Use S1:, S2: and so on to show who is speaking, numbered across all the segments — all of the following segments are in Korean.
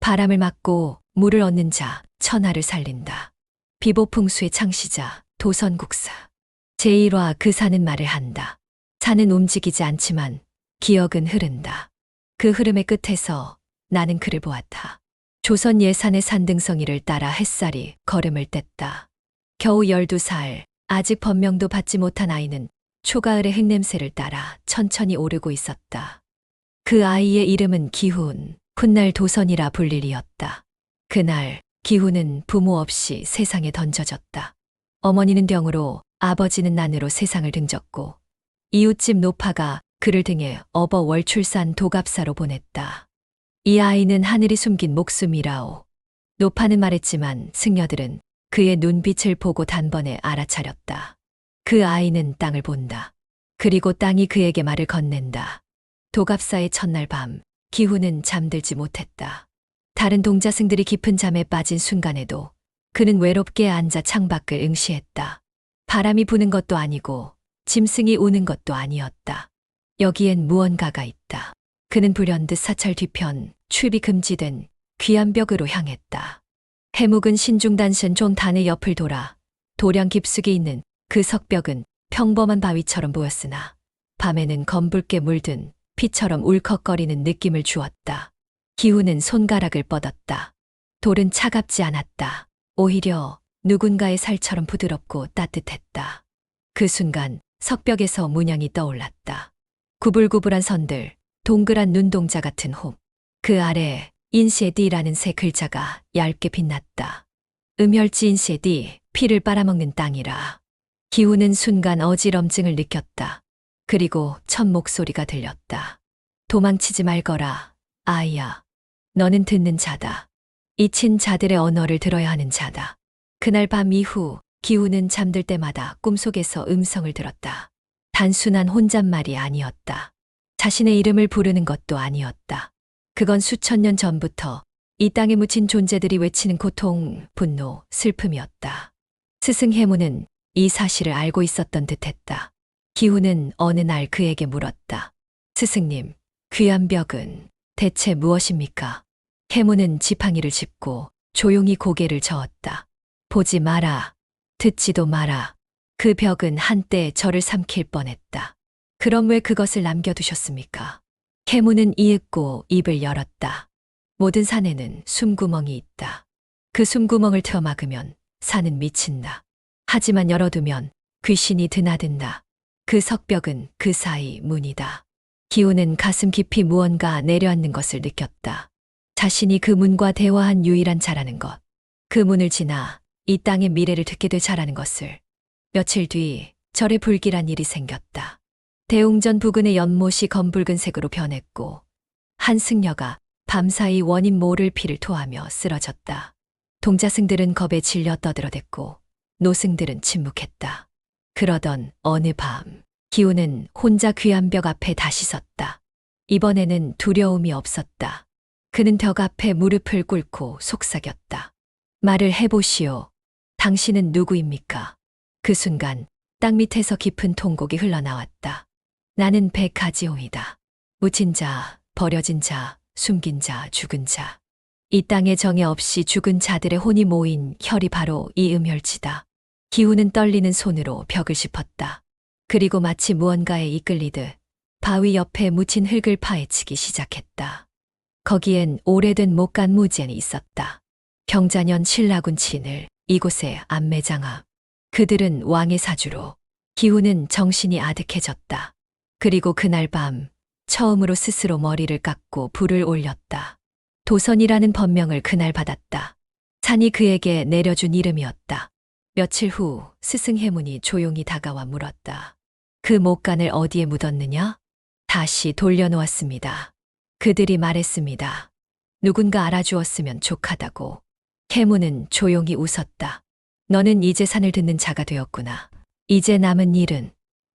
S1: 바람을 막고 물을 얻는 자, 천하를 살린다. 비보풍수의 창시자, 도선국사. 제1화 그 사는 말을 한다. 산은 움직이지 않지만 기억은 흐른다. 그 흐름의 끝에서 나는 그를 보았다. 조선 예산의 산등성이를 따라 햇살이 걸음을 뗐다. 겨우 12살, 아직 법명도 받지 못한 아이는 초가을의 흙냄새를 따라 천천히 오르고 있었다. 그 아이의 이름은 기훈, 훗날 도선이라 불릴 이었다. 그날 기훈은 부모 없이 세상에 던져졌다. 어머니는 병으로, 아버지는 난으로 세상을 등졌고 이웃집 노파가 그를 등에 업어 월출산 도갑사로 보냈다. 이 아이는 하늘이 숨긴 목숨이라오. 노파는 말했지만 승려들은 그의 눈빛을 보고 단번에 알아차렸다. 그 아이는 땅을 본다. 그리고 땅이 그에게 말을 건넨다. 도갑사의 첫날 밤, 기훈은 잠들지 못했다. 다른 동자승들이 깊은 잠에 빠진 순간에도 그는 외롭게 앉아 창밖을 응시했다. 바람이 부는 것도 아니고 짐승이 우는 것도 아니었다. 여기엔 무언가가 있다. 그는 불현듯 사찰 뒤편 출입이 금지된 귀한 벽으로 향했다. 해묵은 신중단신 종단의 옆을 돌아 도량 깊숙이 있는 그 석벽은 평범한 바위처럼 보였으나 밤에는 검붉게 물든 피처럼 울컥거리는 느낌을 주었다. 기훈은 손가락을 뻗었다. 돌은 차갑지 않았다. 오히려 누군가의 살처럼 부드럽고 따뜻했다. 그 순간 석벽에서 문양이 떠올랐다. 구불구불한 선들, 동그란 눈동자 같은 홉. 그 아래 인시에디라는 세 글자가 얇게 빛났다. 음혈지 인시에디, 피를 빨아먹는 땅이라. 기훈은 순간 어지럼증을 느꼈다. 그리고 첫 목소리가 들렸다. 도망치지 말거라, 아이야. 너는 듣는 자다. 잊힌 자들의 언어를 들어야 하는 자다. 그날 밤 이후 기훈은 잠들 때마다 꿈속에서 음성을 들었다. 단순한 혼잣말이 아니었다. 자신의 이름을 부르는 것도 아니었다. 그건 수천 년 전부터 이 땅에 묻힌 존재들이 외치는 고통, 분노, 슬픔이었다. 스승 해무는 이 사실을 알고 있었던 듯했다. 기훈은 어느 날 그에게 물었다. 스승님, 귀한 벽은 대체 무엇입니까? 해무는 지팡이를 짚고 조용히 고개를 저었다. 보지 마라. 듣지도 마라. 그 벽은 한때 저를 삼킬 뻔했다. 그럼 왜 그것을 남겨두셨습니까? 해무는 이윽고 입을 열었다. 모든 산에는 숨구멍이 있다. 그 숨구멍을 튀어막으면 산은 미친다. 하지만 열어두면 귀신이 드나든다. 그 석벽은 그 사이 문이다. 기훈은 가슴 깊이 무언가 내려앉는 것을 느꼈다. 자신이 그 문과 대화한 유일한 자라는 것. 그 문을 지나 이 땅의 미래를 듣게 될 자라는 것을. 며칠 뒤 절에 불길한 일이 생겼다. 대웅전 부근의 연못이 검붉은 색으로 변했고 한 승려가 밤사이 원인 모를 피를 토하며 쓰러졌다. 동자승들은 겁에 질려 떠들어댔고 노승들은 침묵했다. 그러던 어느 밤 기훈은 혼자 귀한 벽 앞에 다시 섰다. 이번에는 두려움이 없었다. 그는 벽 앞에 무릎을 꿇고 속삭였다. 말을 해보시오. 당신은 누구입니까? 그 순간 땅 밑에서 깊은 통곡이 흘러나왔다. 나는 백가지홍이다. 묻힌 자, 버려진 자, 숨긴 자, 죽은 자. 이 땅에 정에 없이 죽은 자들의 혼이 모인 혈이 바로 이 음혈지다. 기훈은 떨리는 손으로 벽을 짚었다. 그리고 마치 무언가에 이끌리듯 바위 옆에 묻힌 흙을 파헤치기 시작했다. 거기엔 오래된 목간 무지엔이 있었다. 경자년 신라군 친을 이곳에 안매장하. 그들은 왕의 사주로. 기훈은 정신이 아득해졌다. 그리고 그날 밤 처음으로 스스로 머리를 깎고 불을 올렸다. 도선이라는 법명을 그날 받았다. 산이 그에게 내려준 이름이었다. 며칠 후 스승 해문이 조용히 다가와 물었다. 그 목간을 어디에 묻었느냐? 다시 돌려놓았습니다. 그들이 말했습니다. 누군가 알아주었으면 족하다고. 해문은 조용히 웃었다. 너는 이제 산을 듣는 자가 되었구나. 이제 남은 일은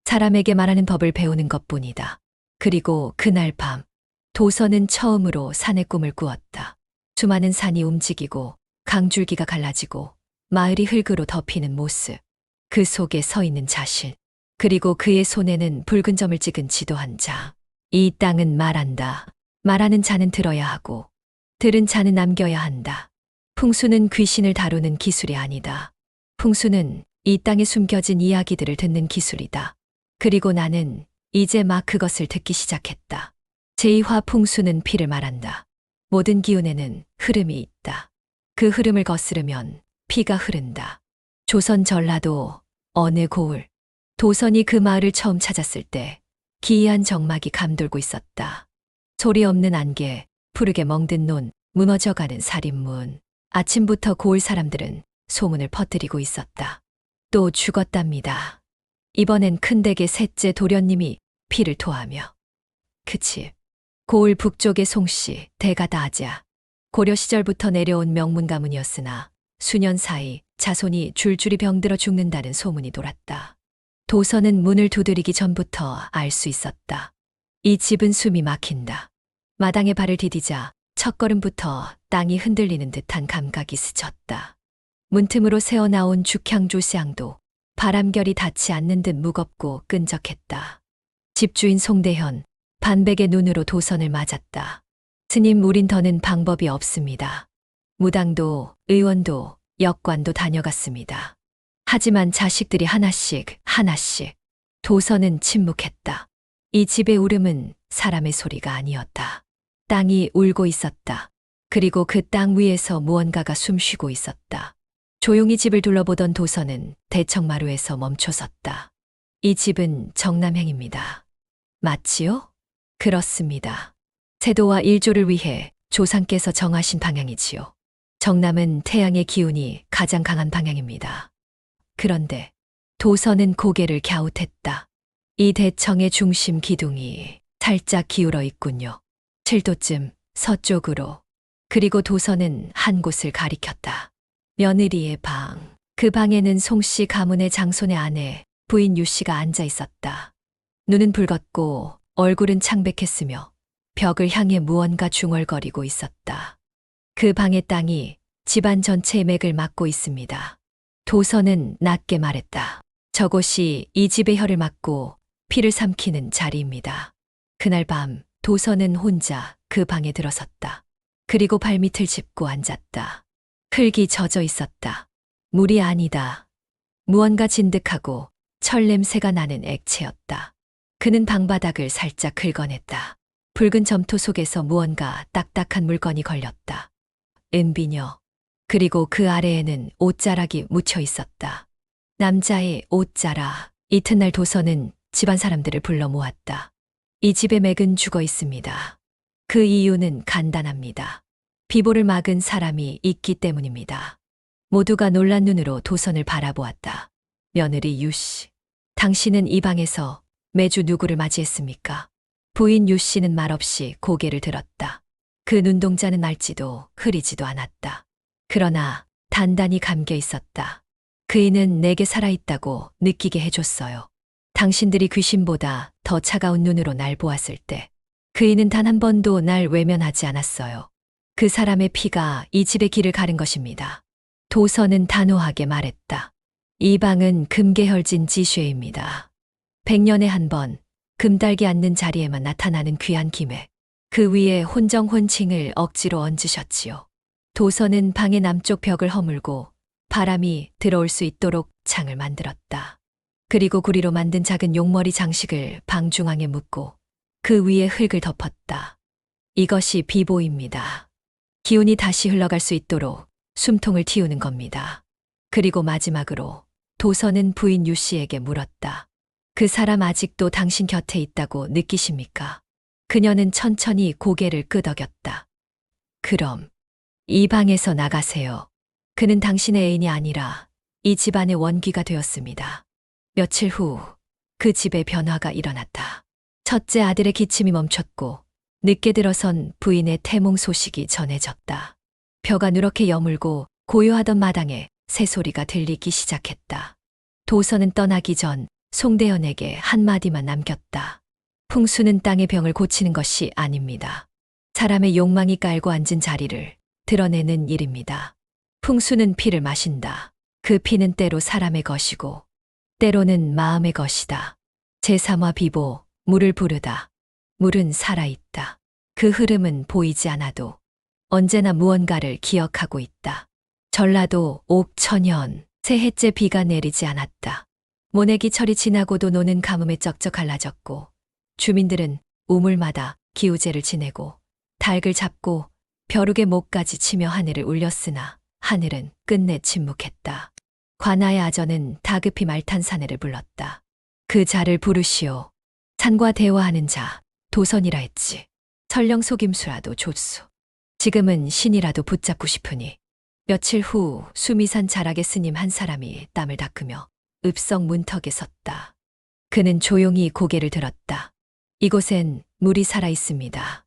S1: 사람에게 말하는 법을 배우는 것뿐이다. 그리고 그날 밤 도선은 처음으로 산의 꿈을 꾸었다. 수많은 산이 움직이고 강줄기가 갈라지고 마을이 흙으로 덮이는 모습. 그 속에 서 있는 자신. 그리고 그의 손에는 붉은 점을 찍은 지도 한 장. 이 땅은 말한다. 말하는 자는 들어야 하고 들은 자는 남겨야 한다. 풍수는 귀신을 다루는 기술이 아니다. 풍수는 이 땅에 숨겨진 이야기들을 듣는 기술이다. 그리고 나는 이제 막 그것을 듣기 시작했다. 제2화 풍수는 피를 말한다. 모든 기운에는 흐름이 있다. 그 흐름을 거스르면 피가 흐른다. 조선 전라도 어느 고을, 도선이 그 마을을 처음 찾았을 때 기이한 정막이 감돌고 있었다. 소리 없는 안개, 푸르게 멍든 논, 무너져가는 살인문. 아침부터 고을 사람들은 소문을 퍼뜨리고 있었다. 또 죽었답니다. 이번엔 큰댁의 셋째 도련님이 피를 토하며. 그 집, 고을 북쪽의 송씨, 대가다아자. 고려 시절부터 내려온 명문 가문이었으나 수년 사이 자손이 줄줄이 병들어 죽는다는 소문이 돌았다. 도선은 문을 두드리기 전부터 알 수 있었다. 이 집은 숨이 막힌다. 마당에 발을 디디자 첫걸음부터 땅이 흔들리는 듯한 감각이 스쳤다. 문틈으로 새어나온 죽향조시향도 바람결이 닿지 않는 듯 무겁고 끈적했다. 집주인 송대현, 반백의 눈으로 도선을 맞았다. 스님, 우린 더는 방법이 없습니다. 무당도, 의원도, 역관도 다녀갔습니다. 하지만 자식들이 하나씩 도선은 침묵했다. 이 집의 울음은 사람의 소리가 아니었다. 땅이 울고 있었다. 그리고 그 땅 위에서 무언가가 숨쉬고 있었다. 조용히 집을 둘러보던 도선은 대청마루에서 멈춰섰다. 이 집은 정남행입니다. 맞지요? 그렇습니다. 세도와 일조를 위해 조상께서 정하신 방향이지요. 정남은 태양의 기운이 가장 강한 방향입니다. 그런데 도선은 고개를 갸웃했다. 이 대청의 중심 기둥이 살짝 기울어 있군요. 7도쯤 서쪽으로. 그리고 도선은 한 곳을 가리켰다. 며느리의 방. 그 방에는 송씨 가문의 장손의 아내 부인 유씨가 앉아 있었다. 눈은 붉었고 얼굴은 창백했으며 벽을 향해 무언가 중얼거리고 있었다. 그 방의 땅이 집안 전체의 맥을 막고 있습니다. 도선은 낮게 말했다. 저곳이 이 집의 혀를 막고 피를 삼키는 자리입니다. 그날 밤 도선은 혼자 그 방에 들어섰다. 그리고 발밑을 짚고 앉았다. 흙이 젖어 있었다. 물이 아니다. 무언가 진득하고 철 냄새가 나는 액체였다. 그는 방바닥을 살짝 긁어냈다. 붉은 점토 속에서 무언가 딱딱한 물건이 걸렸다. 은비녀. 그리고 그 아래에는 옷자락이 묻혀 있었다. 남자의 옷자락. 이튿날 도선은 집안 사람들을 불러 모았다. 이 집의 맥은 죽어 있습니다. 그 이유는 간단합니다. 비보를 막은 사람이 있기 때문입니다. 모두가 놀란 눈으로 도선을 바라보았다. 며느리 유씨, 당신은 이 방에서 매주 누구를 맞이했습니까? 부인 유씨는 말없이 고개를 들었다. 그 눈동자는 맑지도 흐리지도 않았다. 그러나 단단히 감겨 있었다. 그이는 내게 살아있다고 느끼게 해줬어요. 당신들이 귀신보다 더 차가운 눈으로 날 보았을 때 그이는 단 한 번도 날 외면하지 않았어요. 그 사람의 피가 이 집의 길을 가른 것입니다. 도선은 단호하게 말했다. 이 방은 금계혈진 지쉐입니다. 100년에 한 번 금달기 앉는 자리에만 나타나는 귀한 김에 그 위에 혼정혼칭을 억지로 얹으셨지요. 도선은 방의 남쪽 벽을 허물고 바람이 들어올 수 있도록 창을 만들었다. 그리고 구리로 만든 작은 용머리 장식을 방 중앙에 묻고 그 위에 흙을 덮었다. 이것이 비보입니다. 기운이 다시 흘러갈 수 있도록 숨통을 틔우는 겁니다. 그리고 마지막으로 도선은 부인 유씨에게 물었다. 그 사람 아직도 당신 곁에 있다고 느끼십니까? 그녀는 천천히 고개를 끄덕였다. 그럼 이 방에서 나가세요. 그는 당신의 애인이 아니라 이 집안의 원귀가 되었습니다. 며칠 후 그 집에 변화가 일어났다. 첫째 아들의 기침이 멈췄고 늦게 들어선 부인의 태몽 소식이 전해졌다. 벼가 누렇게 여물고 고요하던 마당에 새소리가 들리기 시작했다. 도선은 떠나기 전 송대현에게 한마디만 남겼다. 풍수는 땅의 병을 고치는 것이 아닙니다. 사람의 욕망이 깔고 앉은 자리를 드러내는 일입니다. 풍수는 피를 마신다. 그 피는 때로 사람의 것이고 때로는 마음의 것이다. 제3화 비보, 물을 부르다. 물은 살아있다. 그 흐름은 보이지 않아도 언제나 무언가를 기억하고 있다. 전라도 옥천연, 새해째 비가 내리지 않았다. 모내기 철이 지나고도 노는 가뭄에 쩍쩍 갈라졌고, 주민들은 우물마다 기우제를 지내고 닭을 잡고 벼룩의 목까지 치며 하늘을 울렸으나 하늘은 끝내 침묵했다. 관아의 아전은 다급히 말탄사내를 불렀다. 그 자를 부르시오. 산과 대화하는 자, 도선이라 했지. 설령 속임수라도 좋소. 지금은 신이라도 붙잡고 싶으니. 며칠 후 수미산 자락의 스님 한 사람이 땀을 닦으며 읍성 문턱에 섰다. 그는 조용히 고개를 들었다. 이곳엔 물이 살아 있습니다.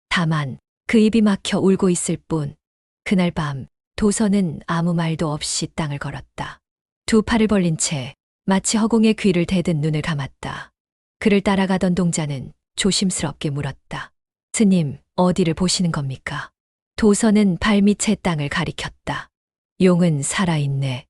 S1: 다만 그 입이 막혀 울고 있을 뿐. 그날 밤 도선은 아무 말도 없이 땅을 걸었다. 두 팔을 벌린 채 마치 허공에 귀를 대듯 눈을 감았다. 그를 따라가던 동자는 조심스럽게 물었다. 스님, 어디를 보시는 겁니까? 도선은 발밑의 땅을 가리켰다. 용은 살아있네.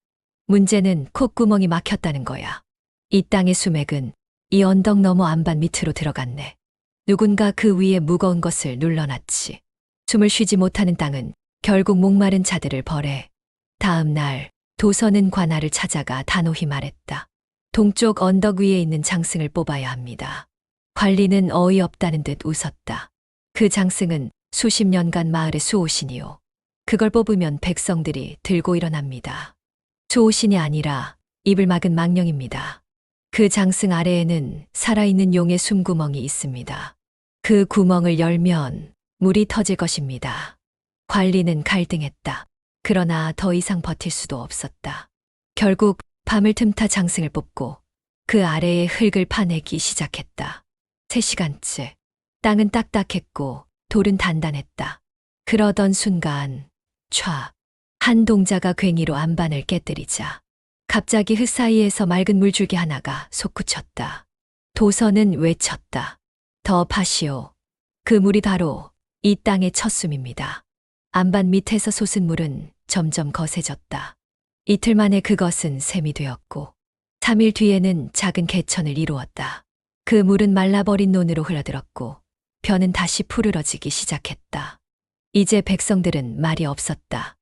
S1: 문제는 콧구멍이 막혔다는 거야. 이 땅의 수맥은 이 언덕 너머 안반 밑으로 들어갔네. 누군가 그 위에 무거운 것을 눌러놨지. 숨을 쉬지 못하는 땅은 결국 목마른 자들을 벌해. 다음 날 도선은 관아를 찾아가 단호히 말했다. 동쪽 언덕 위에 있는 장승을 뽑아야 합니다. 관리는 어이없다는 듯 웃었다. 그 장승은 수십 년간 마을의 수호신이요. 그걸 뽑으면 백성들이 들고 일어납니다. 수호신이 아니라 입을 막은 망령입니다. 그 장승 아래에는 살아있는 용의 숨구멍이 있습니다. 그 구멍을 열면 물이 터질 것입니다. 관리는 갈등했다. 그러나 더 이상 버틸 수도 없었다. 결국 밤을 틈타 장승을 뽑고 그 아래의 흙을 파내기 시작했다. 3시간째. 땅은 딱딱했고 돌은 단단했다. 그러던 순간 촤! 한 동자가 괭이로 안반을 깨뜨리자 갑자기 흙 사이에서 맑은 물줄기 하나가 솟구쳤다. 도선은 외쳤다. 더 파시오. 그 물이 바로 이 땅의 첫 숨입니다. 안반 밑에서 솟은 물은 점점 거세졌다. 이틀 만에 그것은 샘이 되었고 3일 뒤에는 작은 개천을 이루었다. 그 물은 말라버린 논으로 흘러들었고 벼는 다시 푸르러지기 시작했다. 이제 백성들은 말이 없었다.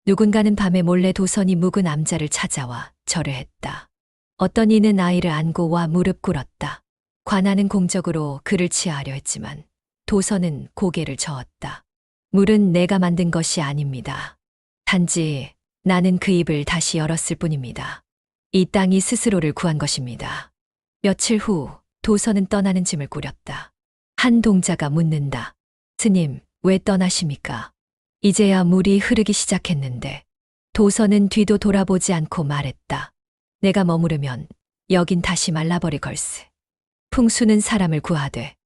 S1: 누군가는 밤에 몰래 도선이 묵은 암자를 찾아와 절을 했다. 어떤 이는 아이를 안고 와 무릎 꿇었다. 관아는 공적으로 그를 치하하려 했지만 도선은 고개를 저었다. 물은 내가 만든 것이 아닙니다. 단지 나는 그 입을 다시 열었을 뿐입니다. 이 땅이 스스로를 구한 것입니다. 며칠 후 도선은 떠나는 짐을 꾸렸다. 한 동자가 묻는다. 스님, 왜 떠나십니까? 이제야 물이 흐르기 시작했는데. 도선은 뒤도 돌아보지 않고 말했다. 내가 머무르면 여긴 다시 말라버릴 걸세. 풍수는 사람을 구하되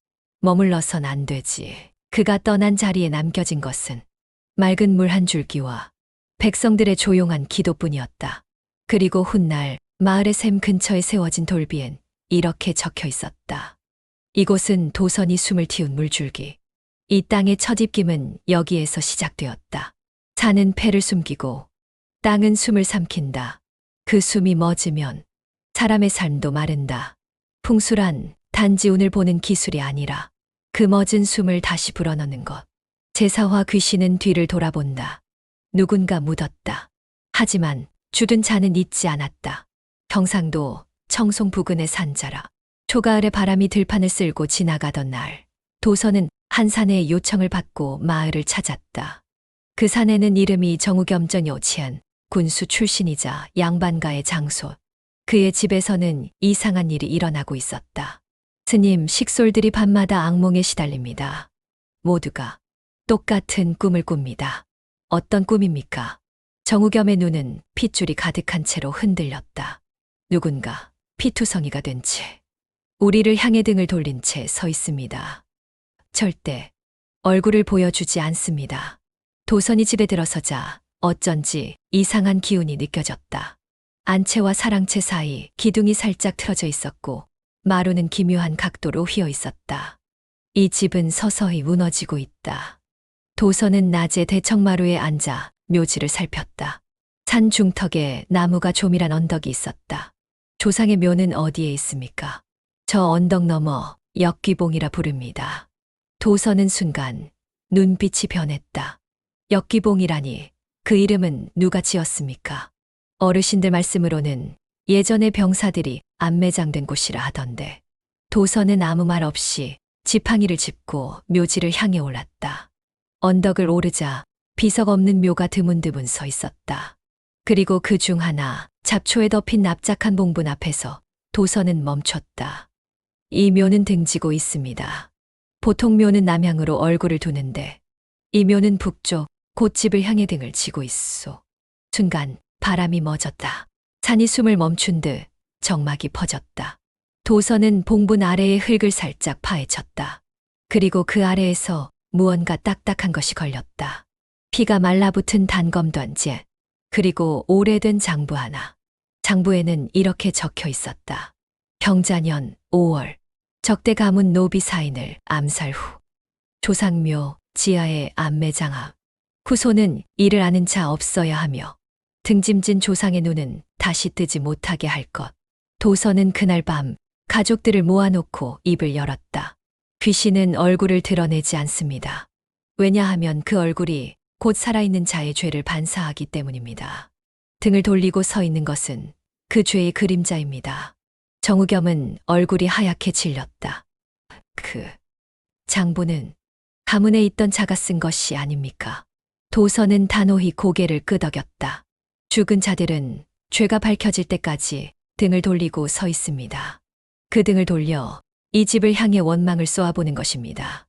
S1: 머물러선 안 되지. 그가 떠난 자리에 남겨진 것은 맑은 물 한 줄기와 백성들의 조용한 기도뿐이었다. 그리고 훗날 마을의 샘 근처에 세워진 돌비엔 이렇게 적혀 있었다. 이곳은 도선이 숨을 틔운 물줄기. 이 땅의 첫 입김은 여기에서 시작되었다. 산은 폐를 숨기고 땅은 숨을 삼킨다. 그 숨이 멎으면 사람의 삶도 마른다. 풍수란 단지 운을 보는 기술이 아니라 그 멎은 숨을 다시 불어넣는 것. 제사와 귀신은 뒤를 돌아본다. 누군가 묻었다. 하지만 죽은 자는 잊지 않았다. 경상도 청송 부근의 산자라. 초가을에 바람이 들판을 쓸고 지나가던 날, 도선은 한 사내의 요청을 받고 마을을 찾았다. 그 사내는 이름이 정우겸전요 치한 군수 출신이자 양반가의 장소. 그의 집에서는 이상한 일이 일어나고 있었다. 스님, 식솔들이 밤마다 악몽에 시달립니다. 모두가 똑같은 꿈을 꿉니다. 어떤 꿈입니까? 정우겸의 눈은 핏줄이 가득한 채로 흔들렸다. 누군가 피투성이가 된 채 우리를 향해 등을 돌린 채 서 있습니다. 절대 얼굴을 보여주지 않습니다. 도선이 집에 들어서자 어쩐지 이상한 기운이 느껴졌다. 안채와 사랑채 사이 기둥이 살짝 틀어져 있었고 마루는 기묘한 각도로 휘어 있었다. 이 집은 서서히 무너지고 있다. 도선은 낮에 대청마루에 앉아 묘지를 살폈다. 산 중턱에 나무가 조밀한 언덕이 있었다. 조상의 묘는 어디에 있습니까? 저 언덕 너머 역귀봉이라 부릅니다. 도선은 순간 눈빛이 변했다. 역기봉이라니 그 이름은 누가 지었습니까? 어르신들 말씀으로는 예전에 병사들이 안매장된 곳이라 하던데 도선은 아무 말 없이 지팡이를 짚고 묘지를 향해 올랐다. 언덕을 오르자 비석 없는 묘가 드문드문 서 있었다. 그리고 그 중 하나 잡초에 덮인 납작한 봉분 앞에서 도선은 멈췄다. 이 묘는 등지고 있습니다. 보통 묘는 남향으로 얼굴을 두는데 이 묘는 북쪽 곧집을 향해 등을 지고 있소. 순간 바람이 멎었다. 산이 숨을 멈춘 듯 정막이 퍼졌다. 도선은 봉분 아래의 흙을 살짝 파헤쳤다. 그리고 그 아래에서 무언가 딱딱한 것이 걸렸다. 피가 말라붙은 단검단지, 그리고 오래된 장부 하나. 장부에는 이렇게 적혀 있었다. 경자년 5월 적대 가문 노비 사인을 암살 후 조상묘 지하에 안매장함. 후손은 이를 아는 자 없어야 하며 등짐진 조상의 눈은 다시 뜨지 못하게 할 것. 도선은 그날 밤 가족들을 모아놓고 입을 열었다. 귀신은 얼굴을 드러내지 않습니다. 왜냐하면 그 얼굴이 곧 살아있는 자의 죄를 반사하기 때문입니다. 등을 돌리고 서 있는 것은 그 죄의 그림자입니다. 정우겸은 얼굴이 하얗게 질렸다. 그 장부는 가문에 있던 자가 쓴 것이 아닙니까? 도선은 단호히 고개를 끄덕였다. 죽은 자들은 죄가 밝혀질 때까지 등을 돌리고 서 있습니다. 그 등을 돌려 이 집을 향해 원망을 쏘아보는 것입니다.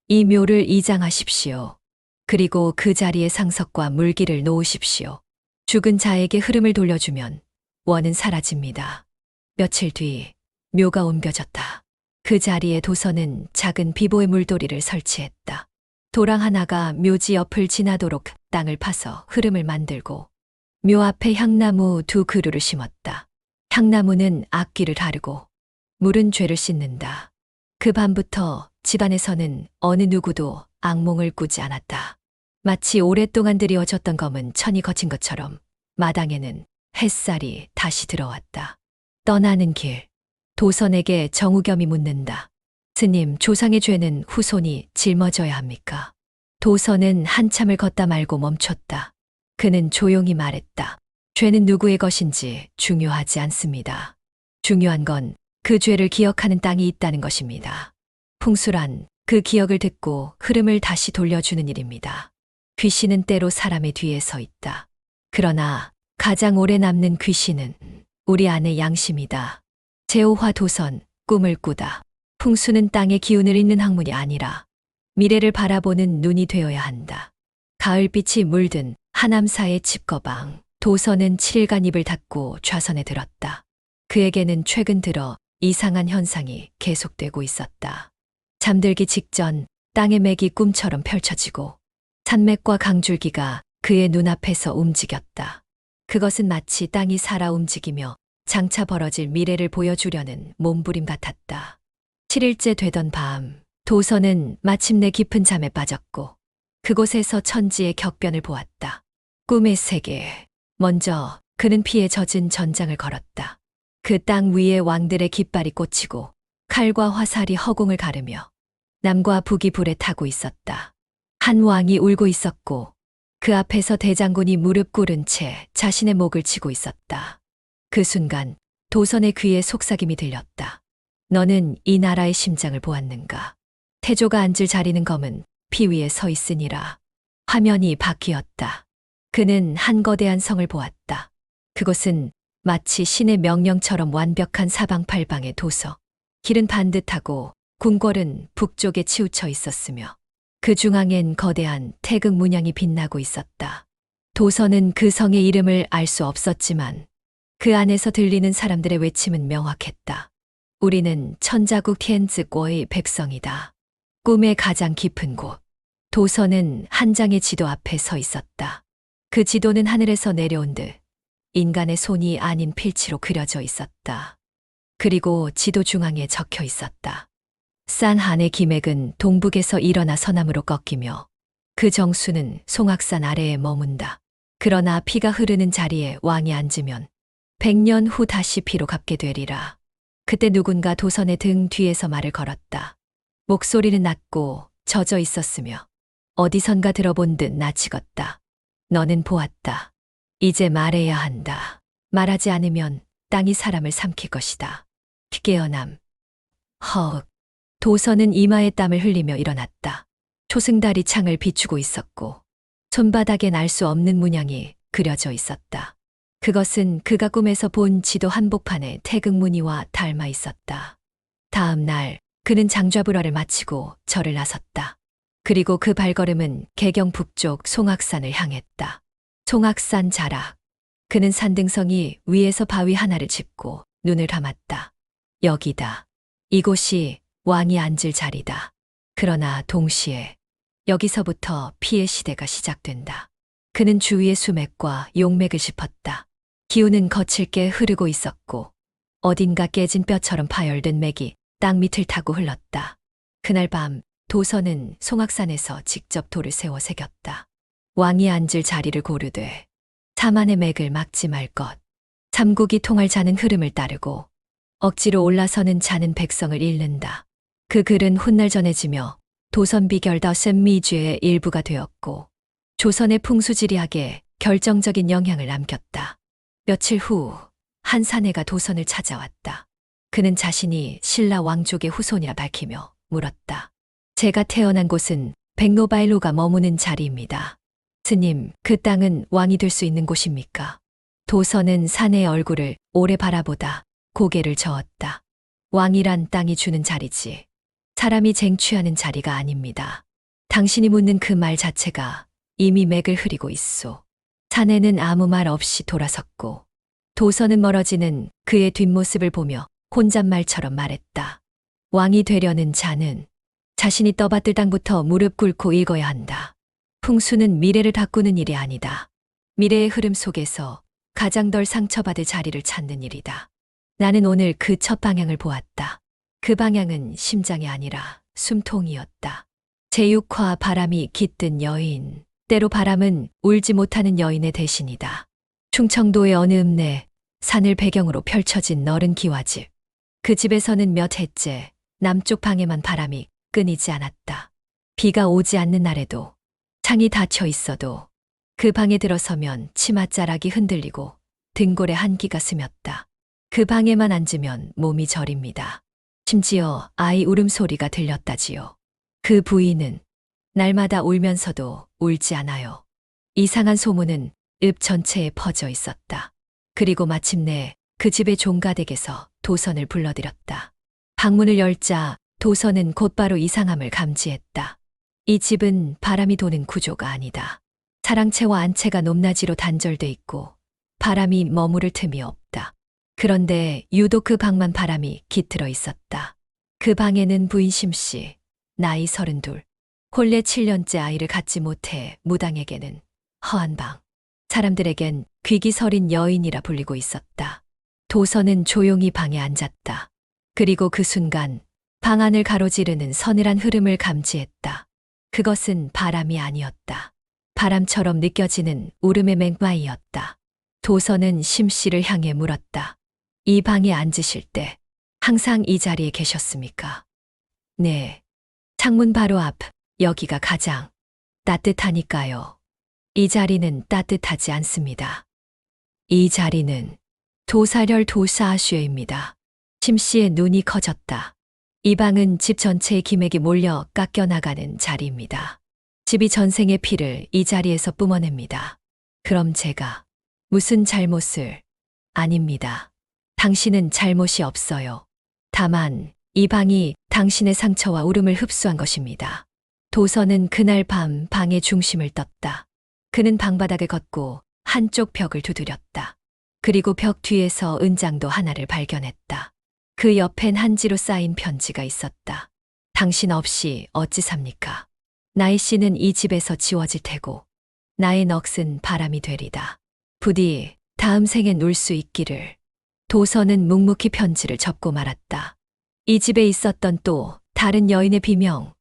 S1: 이 묘를 이장하십시오. 그리고 그 자리에 상석과 물기를 놓으십시오. 죽은 자에게 흐름을 돌려주면 원은 사라집니다. 며칠 뒤 묘가 옮겨졌다. 그 자리에 도선은 작은 비보의 물돌이를 설치했다. 도랑 하나가 묘지 옆을 지나도록 땅을 파서 흐름을 만들고 묘 앞에 향나무 2그루를 심었다. 향나무는 악귀를 다루고 물은 죄를 씻는다. 그 밤부터 집안에서는 어느 누구도 악몽을 꾸지 않았다. 마치 오랫동안 드리워졌던 검은 천이 거친 것처럼 마당에는 햇살이 다시 들어왔다. 떠나는 길. 도선에게 정우겸이 묻는다. 스님, 조상의 죄는 후손이 짊어져야 합니까? 도선은 한참을 걷다 말고 멈췄다. 그는 조용히 말했다. 죄는 누구의 것인지 중요하지 않습니다. 중요한 건 그 죄를 기억하는 땅이 있다는 것입니다. 풍수란 그 기억을 듣고 흐름을 다시 돌려주는 일입니다. 귀신은 때로 사람의 뒤에 서 있다. 그러나 가장 오래 남는 귀신은 우리 안의 양심이다. 제오화 도선, 꿈을 꾸다. 풍수는 땅의 기운을 잇는 학문이 아니라 미래를 바라보는 눈이 되어야 한다. 가을빛이 물든 하남사의 집거방. 도선은 7일간 입을 닫고 좌선에 들었다. 그에게는 최근 들어 이상한 현상이 계속되고 있었다. 잠들기 직전 땅의 맥이 꿈처럼 펼쳐지고 산맥과 강줄기가 그의 눈앞에서 움직였다. 그것은 마치 땅이 살아 움직이며 장차 벌어질 미래를 보여주려는 몸부림 같았다. 7일째 되던 밤, 도선은 마침내 깊은 잠에 빠졌고 그곳에서 천지의 격변을 보았다. 꿈의 세계. 먼저 그는 피에 젖은 전장을 걸었다. 그 땅 위에 왕들의 깃발이 꽂히고 칼과 화살이 허공을 가르며 남과 북이 불에 타고 있었다. 한 왕이 울고 있었고 그 앞에서 대장군이 무릎 꿇은 채 자신의 목을 치고 있었다. 그 순간 도선의 귀에 속삭임이 들렸다. 너는 이 나라의 심장을 보았는가? 태조가 앉을 자리는 검은 피 위에 서 있으니라. 화면이 바뀌었다. 그는 한 거대한 성을 보았다. 그곳은 마치 신의 명령처럼 완벽한 사방팔방의 도서. 길은 반듯하고 궁궐은 북쪽에 치우쳐 있었으며 그 중앙엔 거대한 태극 문양이 빛나고 있었다. 도선은 그 성의 이름을 알 수 없었지만 그 안에서 들리는 사람들의 외침은 명확했다. 우리는 천자국 티엔즈고의 백성이다. 꿈의 가장 깊은 곳. 도선은 한 장의 지도 앞에 서 있었다. 그 지도는 하늘에서 내려온 듯 인간의 손이 아닌 필치로 그려져 있었다. 그리고 지도 중앙에 적혀 있었다. 산한의 기맥은 동북에서 일어나 서남으로 꺾이며 그 정수는 송악산 아래에 머문다. 그러나 피가 흐르는 자리에 왕이 앉으면 100년 후 다시 피로 갚게 되리라. 그때 누군가 도선의 등 뒤에서 말을 걸었다. 목소리는 낮고 젖어 있었으며 어디선가 들어본 듯 나치겄다. 너는 보았다. 이제 말해야 한다. 말하지 않으면 땅이 사람을 삼킬 것이다. 깨어남. 허흑. 도선은 이마에 땀을 흘리며 일어났다. 초승달이 창을 비추고 있었고 손바닥엔 알 수 없는 문양이 그려져 있었다. 그것은 그가 꿈에서 본 지도 한복판에 태극무늬와 닮아 있었다. 다음 날 그는 장좌불화를 마치고 절을 나섰다. 그리고 그 발걸음은 개경 북쪽 송악산을 향했다. 송악산 자락. 그는 산등성이 위에서 바위 하나를 짚고 눈을 감았다. 여기다. 이곳이 왕이 앉을 자리다. 그러나 동시에 여기서부터 피의 시대가 시작된다. 그는 주위의 수맥과 용맥을 짚었다. 기운은 거칠게 흐르고 있었고 어딘가 깨진 뼈처럼 파열된 맥이 땅 밑을 타고 흘렀다. 그날 밤 도선은 송악산에서 직접 돌을 세워 새겼다. 왕이 앉을 자리를 고르되 사만의 맥을 막지 말 것. 삼국이 통할 자는 흐름을 따르고 억지로 올라서는 자는 백성을 잃는다. 그 글은 훗날 전해지며 도선 비결 더 셈미주의 일부가 되었고 조선의 풍수지리학에 결정적인 영향을 남겼다. 며칠 후 한 사내가 도선을 찾아왔다. 그는 자신이 신라 왕족의 후손이라 밝히며 물었다. 제가 태어난 곳은 백로바일로가 머무는 자리입니다. 스님, 그 땅은 왕이 될 수 있는 곳입니까? 도선은 사내의 얼굴을 오래 바라보다 고개를 저었다. 왕이란 땅이 주는 자리지. 사람이 쟁취하는 자리가 아닙니다. 당신이 묻는 그 말 자체가 이미 맥을 흐리고 있소. 사내는 아무 말 없이 돌아섰고 도선은 멀어지는 그의 뒷모습을 보며 혼잣말처럼 말했다. 왕이 되려는 자는 자신이 떠받들 땅부터 무릎 꿇고 읽어야 한다. 풍수는 미래를 바꾸는 일이 아니다. 미래의 흐름 속에서 가장 덜 상처받을 자리를 찾는 일이다. 나는 오늘 그 첫 방향을 보았다. 그 방향은 심장이 아니라 숨통이었다. 제6화 바람이 깃든 여인. 때로 바람은 울지 못하는 여인의 대신이다. 충청도의 어느 읍내 산을 배경으로 펼쳐진 너른 기와집. 그 집에서는 몇 해째 남쪽 방에만 바람이 끊이지 않았다. 비가 오지 않는 날에도 창이 닫혀 있어도 그 방에 들어서면 치맛자락이 흔들리고 등골에 한기가 스몄다. 그 방에만 앉으면 몸이 저립니다. 심지어 아이 울음소리가 들렸다지요. 그 부인은 날마다 울면서도 울지 않아요. 이상한 소문은 읍 전체에 퍼져 있었다. 그리고 마침내 그 집의 종가댁에서 도선을 불러들였다. 방문을 열자 도선은 곧바로 이상함을 감지했다. 이 집은 바람이 도는 구조가 아니다. 사랑채와 안채가 높낮이로 단절돼 있고 바람이 머무를 틈이 없다. 그런데 유독 그 방만 바람이 깃들어 있었다. 그 방에는 부인 심씨, 나이 32, 혼례 7년째 아이를 갖지 못해 무당에게는 허한 방, 사람들에겐 귀기 서린 여인이라 불리고 있었다. 도선은 조용히 방에 앉았다. 그리고 그 순간 방 안을 가로지르는 서늘한 흐름을 감지했다. 그것은 바람이 아니었다. 바람처럼 느껴지는 울음의 맹마이였다. 도선은 심씨를 향해 물었다. 이 방에 앉으실 때 항상 이 자리에 계셨습니까? 네. 창문 바로 앞, 여기가 가장 따뜻하니까요. 이 자리는 따뜻하지 않습니다. 이 자리는 도사렬 도사아슈에입니다. 심씨의 눈이 커졌다. 이 방은 집 전체의 기맥이 몰려 깎여나가는 자리입니다. 집이 전생의 피를 이 자리에서 뿜어냅니다. 그럼 제가 무슨 잘못을? 아닙니다. 당신은 잘못이 없어요. 다만 이 방이 당신의 상처와 울음을 흡수한 것입니다. 도선은 그날 밤 방의 중심을 떴다. 그는 방바닥을 걷고 한쪽 벽을 두드렸다. 그리고 벽 뒤에서 은장도 하나를 발견했다. 그 옆엔 한지로 쌓인 편지가 있었다. 당신 없이 어찌 삽니까? 나의 씨는 이 집에서 지워질 테고 나의 넋은 바람이 되리다. 부디 다음 생엔 울 수 있기를. 도선은 묵묵히 편지를 접고 말았다. 이 집에 있었던 또 다른 여인의 비명,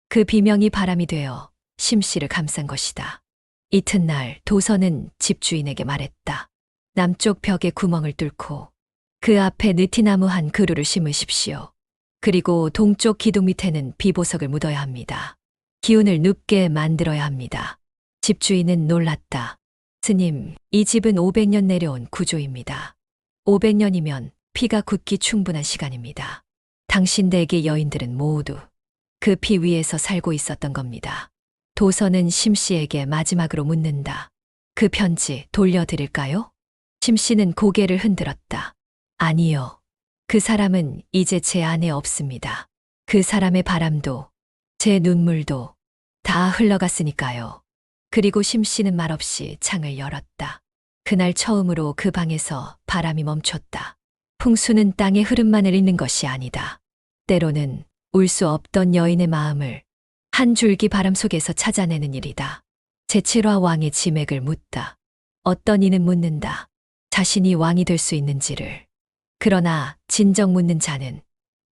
S1: 그 비명이 바람이 되어 심씨를 감싼 것이다. 이튿날 도선은 집주인에게 말했다. 남쪽 벽에 구멍을 뚫고 그 앞에 느티나무 한 그루를 심으십시오. 그리고 동쪽 기둥 밑에는 비보석을 묻어야 합니다. 기운을 눕게 만들어야 합니다. 집주인은 놀랐다. 스님, 이 집은 500년 내려온 구조입니다. 500년이면 피가 굳기 충분한 시간입니다. 당신 댁의 여인들은 모두 그 피 위에서 살고 있었던 겁니다. 도선은 심씨에게 마지막으로 묻는다. 그 편지 돌려드릴까요? 심씨는 고개를 흔들었다. 아니요. 그 사람은 이제 제 안에 없습니다. 그 사람의 바람도 제 눈물도 다 흘러갔으니까요. 그리고 심씨는 말없이 창을 열었다. 그날 처음으로 그 방에서 바람이 멈췄다. 풍수는 땅의 흐름만을 잇는 것이 아니다. 때로는 울 수 없던 여인의 마음을 한 줄기 바람 속에서 찾아내는 일이다. 제7화 왕의 지맥을 묻다. 어떤 이는 묻는다. 자신이 왕이 될 수 있는지를. 그러나 진정 묻는 자는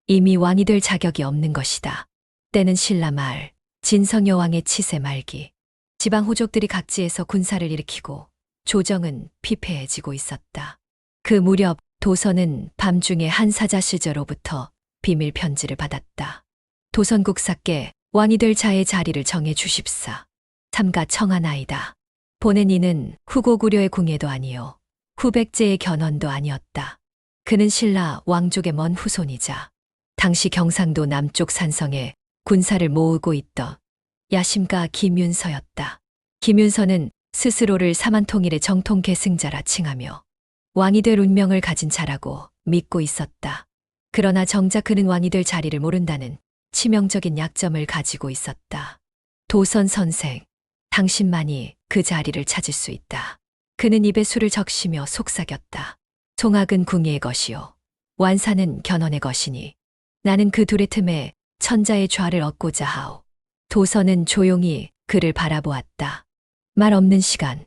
S1: 이미 왕이 될 자격이 없는 것이다. 때는 신라 말, 진성여왕의 치세 말기. 지방 호족들이 각지에서 군사를 일으키고 조정은 피폐해지고 있었다. 그 무렵 도선은 밤중에 한 사자시저로부터 비밀 편지를 받았다. 도선국사께 왕이 될 자의 자리를 정해 주십사. 삼가 청하나이다. 보낸 이는 후고구려의 궁예도 아니요 후백제의 견훤도 아니었다. 그는 신라 왕족의 먼 후손이자 당시 경상도 남쪽 산성에 군사를 모으고 있던 야심가 김윤서였다. 김윤서는 스스로를 사만통일의 정통 계승자라 칭하며 왕이 될 운명을 가진 자라고 믿고 있었다. 그러나 정작 그는 왕이 될 자리를 모른다는 치명적인 약점을 가지고 있었다. 도선 선생, 당신만이 그 자리를 찾을 수 있다. 그는 입에 술을 적시며 속삭였다. 송악은 궁예의 것이요 완사는 견훤의 것이니 나는 그 둘의 틈에 천자의 좌를 얻고자 하오. 도선은 조용히 그를 바라보았다. 말 없는 시간,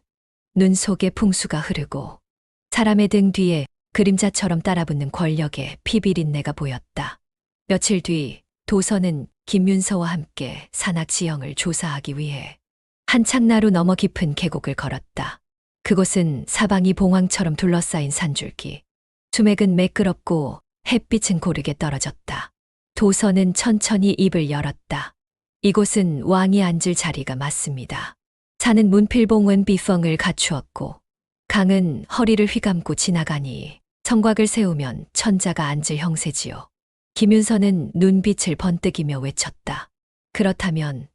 S1: 눈 속에 풍수가 흐르고 사람의 등 뒤에 그림자처럼 따라붙는 권력의 피비린내가 보였다. 며칠 뒤 도선은 김윤서와 함께 산악 지형을 조사하기 위해 한창나루 너머 깊은 계곡을 걸었다. 그곳은 사방이 봉황처럼 둘러싸인 산줄기. 수맥은 매끄럽고 햇빛은 고르게 떨어졌다. 도선은 천천히 입을 열었다. 이곳은 왕이 앉을 자리가 맞습니다. 산은 문필봉은 비펑을 갖추었고 강은 허리를 휘감고 지나가니 성곽을 세우면 천자가 앉을 형세지요. 김윤서는 눈빛을 번뜩이며 외쳤다. 그렇다면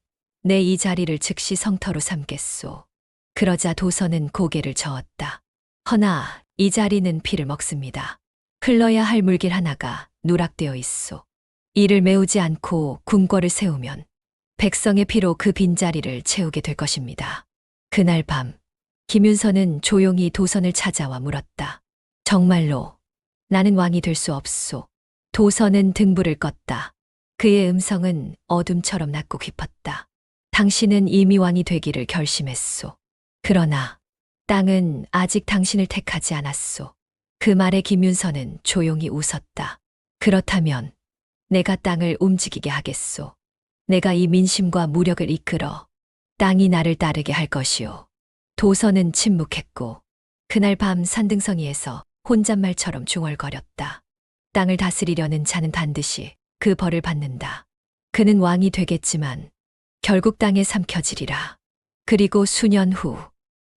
S1: 내 이 자리를 즉시 성터로 삼겠소. 그러자 도선은 고개를 저었다. 허나 이 자리는 피를 먹습니다. 흘러야 할 물길 하나가 누락되어 있소. 이를 메우지 않고 궁궐을 세우면 백성의 피로 그 빈자리를 채우게 될 것입니다. 그날 밤 김윤서는 조용히 도선을 찾아와 물었다. 정말로 나는 왕이 될 수 없소. 도선은 등불을 껐다. 그의 음성은 어둠처럼 낮고 깊었다. 당신은 이미 왕이 되기를 결심했소. 그러나 땅은 아직 당신을 택하지 않았소. 그 말에 김윤서는 조용히 웃었다. 그렇다면 내가 땅을 움직이게 하겠소. 내가 이 민심과 무력을 이끌어 땅이 나를 따르게 할 것이오. 도선은 침묵했고 그날 밤 산등성이에서 혼잣말처럼 중얼거렸다. 땅을 다스리려는 자는 반드시 그 벌을 받는다. 그는 왕이 되겠지만 결국 땅에 삼켜지리라. 그리고 수년 후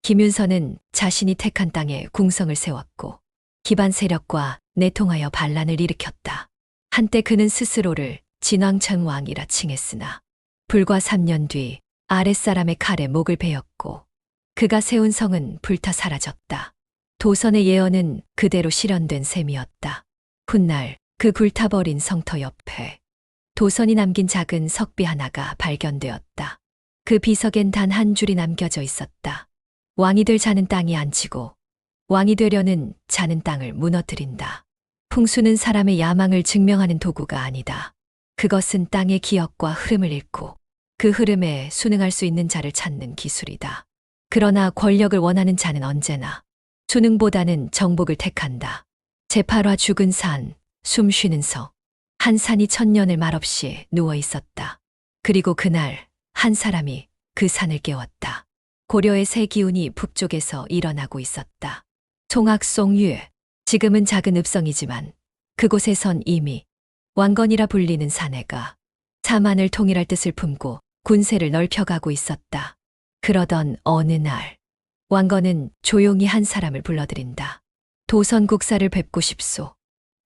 S1: 김윤서는 자신이 택한 땅에 궁성을 세웠고 기반 세력과 내통하여 반란을 일으켰다. 한때 그는 스스로를 진왕천왕이라 칭했으나 불과 3년 뒤 아랫사람의 칼에 목을 베었고 그가 세운 성은 불타 사라졌다. 도선의 예언은 그대로 실현된 셈이었다. 훗날 그 불타버린 성터 옆에 도선이 남긴 작은 석비 하나가 발견되었다. 그 비석엔 단 한 줄이 남겨져 있었다. 왕이 될 자는 땅이 앉히고 왕이 되려는 자는 땅을 무너뜨린다. 풍수는 사람의 야망을 증명하는 도구가 아니다. 그것은 땅의 기억과 흐름을 읽고 그 흐름에 순응할 수 있는 자를 찾는 기술이다. 그러나 권력을 원하는 자는 언제나 수능보다는 정복을 택한다. 제8화 죽은 산, 숨 쉬는 성. 한 산이 천년을 말없이 누워 있었다. 그리고 그날 한 사람이 그 산을 깨웠다. 고려의 새 기운이 북쪽에서 일어나고 있었다. 송악송유에 지금은 작은 읍성이지만 그곳에선 이미 왕건이라 불리는 사내가 사만을 통일할 뜻을 품고 군세를 넓혀가고 있었다. 그러던 어느 날 왕건은 조용히 한 사람을 불러들인다. 도선국사를 뵙고 싶소.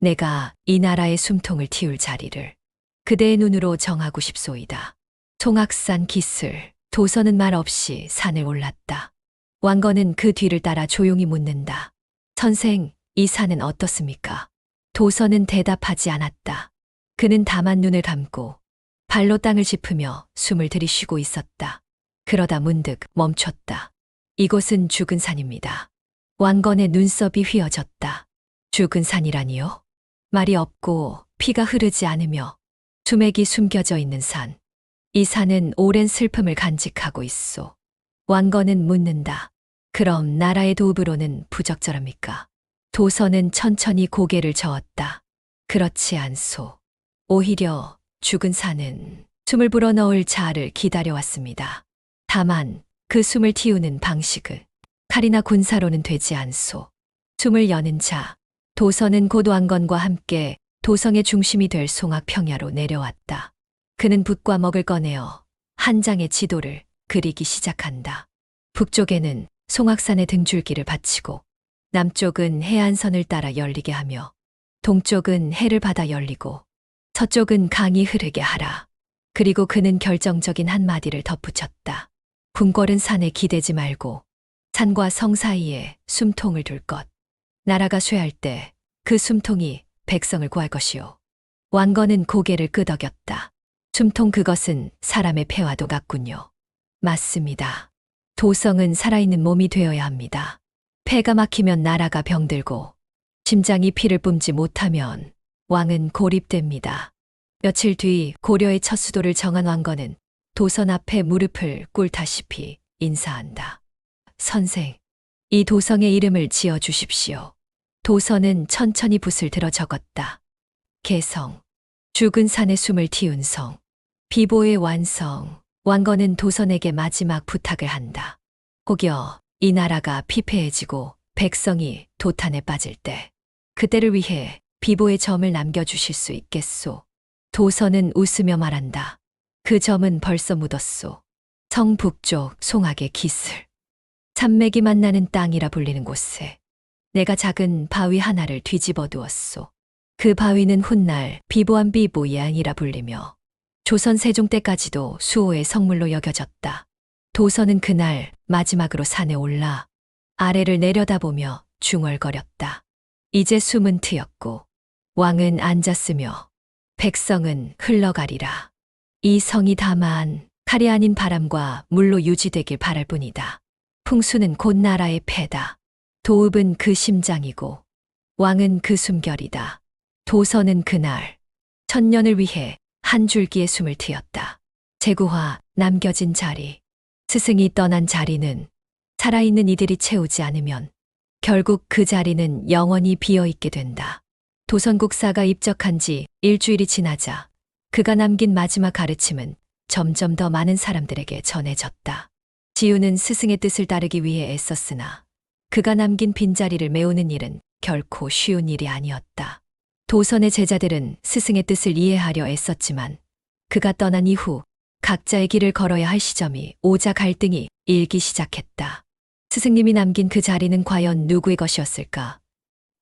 S1: 내가 이 나라의 숨통을 틔울 자리를 그대의 눈으로 정하고 싶소이다. 송악산 기슬. 도선은 말 없이 산을 올랐다. 왕건은 그 뒤를 따라 조용히 묻는다. 선생, 이 산은 어떻습니까? 도선은 대답하지 않았다. 그는 다만 눈을 감고 발로 땅을 짚으며 숨을 들이쉬고 있었다. 그러다 문득 멈췄다. 이곳은 죽은 산입니다. 왕건의 눈썹이 휘어졌다. 죽은 산이라니요? 말이 없고 피가 흐르지 않으며 수맥이 숨겨져 있는 산. 이 산은 오랜 슬픔을 간직하고 있소. 왕건은 묻는다. 그럼 나라의 도읍으로는 부적절합니까? 도선은 천천히 고개를 저었다. 그렇지 않소. 오히려 죽은 산은 숨을 불어넣을 자를 기다려왔습니다. 다만 그 숨을 틔우는 방식은 칼이나 군사로는 되지 않소. 숨을 여는 자. 도선은 곧 왕건과 함께 도성의 중심이 될 송악평야로 내려왔다. 그는 붓과 먹을 꺼내어 한 장의 지도를 그리기 시작한다. 북쪽에는 송악산의 등줄기를 받치고 남쪽은 해안선을 따라 열리게 하며 동쪽은 해를 받아 열리고 서쪽은 강이 흐르게 하라. 그리고 그는 결정적인 한마디를 덧붙였다. 궁궐은 산에 기대지 말고 산과 성 사이에 숨통을 둘 것. 나라가 쇠할 때 그 숨통이 백성을 구할 것이요. 왕건은 고개를 끄덕였다. 숨통 그것은 사람의 폐와도 같군요. 맞습니다. 도성은 살아있는 몸이 되어야 합니다. 폐가 막히면 나라가 병들고 심장이 피를 뿜지 못하면 왕은 고립됩니다. 며칠 뒤 고려의 첫 수도를 정한 왕건은 도선 앞에 무릎을 꿇다시피 인사한다. 선생, 이 도성의 이름을 지어 주십시오. 도선은 천천히 붓을 들어 적었다. 개성, 죽은 산의 숨을 틔운 성, 비보의 완성. 왕건은 도선에게 마지막 부탁을 한다. 혹여 이 나라가 피폐해지고 백성이 도탄에 빠질 때 그때를 위해 비보의 점을 남겨주실 수 있겠소. 도선은 웃으며 말한다. 그 점은 벌써 묻었소. 성 북쪽 송악의 기슬. 산맥이 만나는 땅이라 불리는 곳에 내가 작은 바위 하나를 뒤집어 두었소. 그 바위는 훗날 비보한 비보양이라 불리며 조선 세종 때까지도 수호의 성물로 여겨졌다. 도선은 그날 마지막으로 산에 올라 아래를 내려다보며 중얼거렸다. 이제 숨은 트였고 왕은 앉았으며 백성은 흘러가리라. 이 성이 다만 칼이 아닌 바람과 물로 유지되길 바랄 뿐이다. 풍수는 곧 나라의 패다. 도읍은 그 심장이고 왕은 그 숨결이다. 도선은 그날 천년을 위해 한 줄기의 숨을 트였다. 제구화 남겨진 자리. 스승이 떠난 자리는 살아있는 이들이 채우지 않으면 결국 그 자리는 영원히 비어있게 된다. 도선국사가 입적한 지 일주일이 지나자 그가 남긴 마지막 가르침은 점점 더 많은 사람들에게 전해졌다. 지우는 스승의 뜻을 따르기 위해 애썼으나 그가 남긴 빈자리를 메우는 일은 결코 쉬운 일이 아니었다. 도선의 제자들은 스승의 뜻을 이해하려 애썼지만 그가 떠난 이후 각자의 길을 걸어야 할 시점이 오자 갈등이 일기 시작했다. 스승님이 남긴 그 자리는 과연 누구의 것이었을까?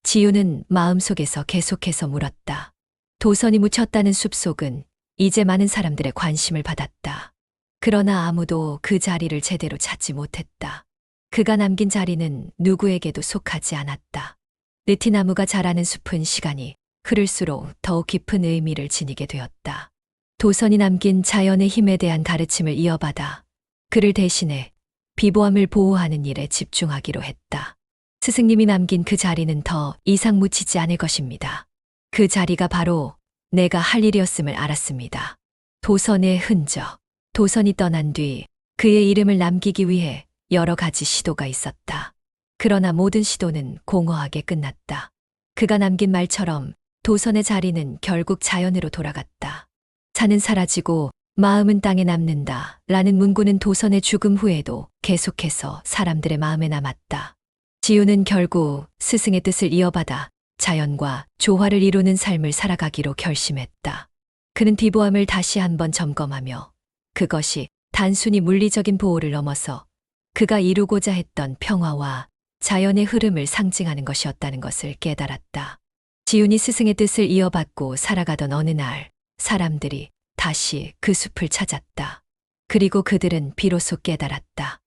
S1: 지우는 마음속에서 계속해서 물었다. 도선이 묻혔다는 숲속은 이제 많은 사람들의 관심을 받았다. 그러나 아무도 그 자리를 제대로 찾지 못했다. 그가 남긴 자리는 누구에게도 속하지 않았다. 느티나무가 자라는 숲은 시간이 흐를수록 더욱 깊은 의미를 지니게 되었다. 도선이 남긴 자연의 힘에 대한 가르침을 이어받아 그를 대신해 비보함을 보호하는 일에 집중하기로 했다. 스승님이 남긴 그 자리는 더 이상 묻히지 않을 것입니다. 그 자리가 바로 내가 할 일이었음을 알았습니다. 도선의 흔적. 도선이 떠난 뒤 그의 이름을 남기기 위해 여러 가지 시도가 있었다. 그러나 모든 시도는 공허하게 끝났다. 그가 남긴 말처럼 도선의 자리는 결국 자연으로 돌아갔다. 산은 사라지고 마음은 땅에 남는다 라는 문구는 도선의 죽음 후에도 계속해서 사람들의 마음에 남았다. 지우는 결국 스승의 뜻을 이어받아 자연과 조화를 이루는 삶을 살아가기로 결심했다. 그는 비보함을 다시 한번 점검하며 그것이 단순히 물리적인 보호를 넘어서 그가 이루고자 했던 평화와 자연의 흐름을 상징하는 것이었다는 것을 깨달았다. 지훈이 스승의 뜻을 이어받고 살아가던 어느 날, 사람들이 다시 그 숲을 찾았다. 그리고 그들은 비로소 깨달았다.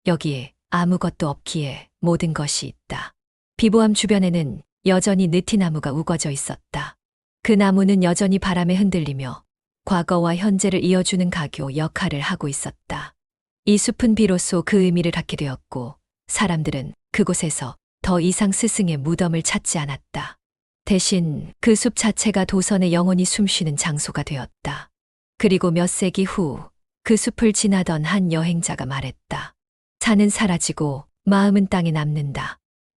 S1: 여기에 아무것도 없기에 모든 것이 있다. 비보암 주변에는 여전히 느티나무가 우거져 있었다. 그 나무는 여전히 바람에 흔들리며 과거와 현재를 이어주는 가교 역할을 하고 있었다. 이 숲은 비로소 그 의미를 갖게 되었고, 사람들은 그곳에서 더 이상 스승의 무덤을 찾지 않았다. 대신 그 숲 자체가 도선의 영혼이 숨쉬는 장소가 되었다. 그리고 몇 세기 후 그 숲을 지나던 한 여행자가 말했다. 산은 사라지고 마음은 땅에 남는다.